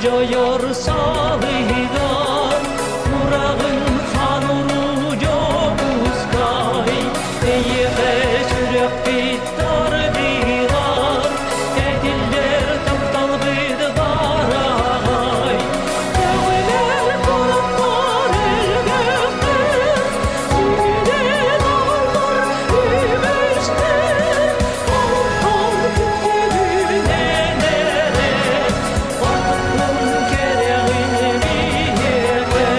joyor salıydan Murağın hanuru jokuzgay Eyiğe sürek bittar diğar Ediller taptal bid baragay Dağlar kulaklar elbette Sürüde dağlar ümeşte Orhan gibi nenere Orhan kereğin biyete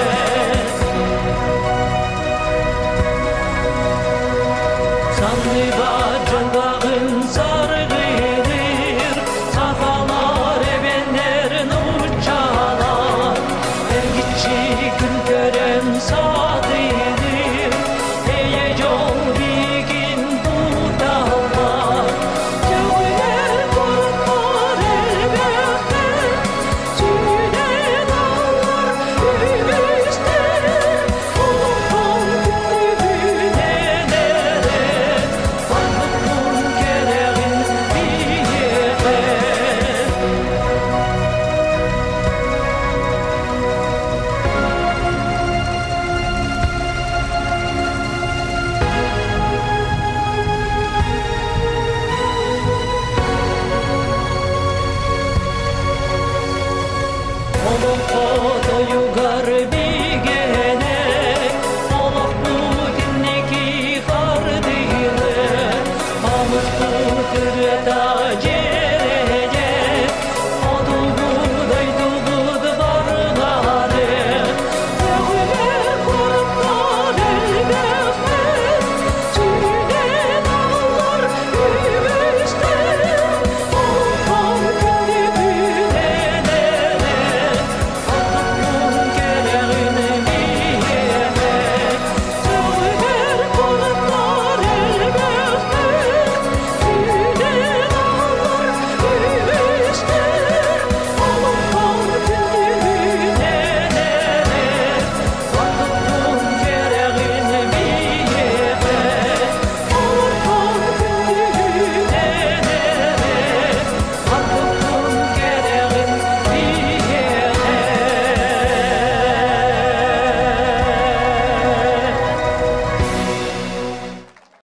Sandığa cangağın sargıdır Safalar ebenlerin uçalar Her gitçi gün gören sadıdır Eye yol bigin bu dağlar Cevler korkar elbette Sürüde dağlar ümeşte Orhan gibi nenere Orhan kereğin biyete Olum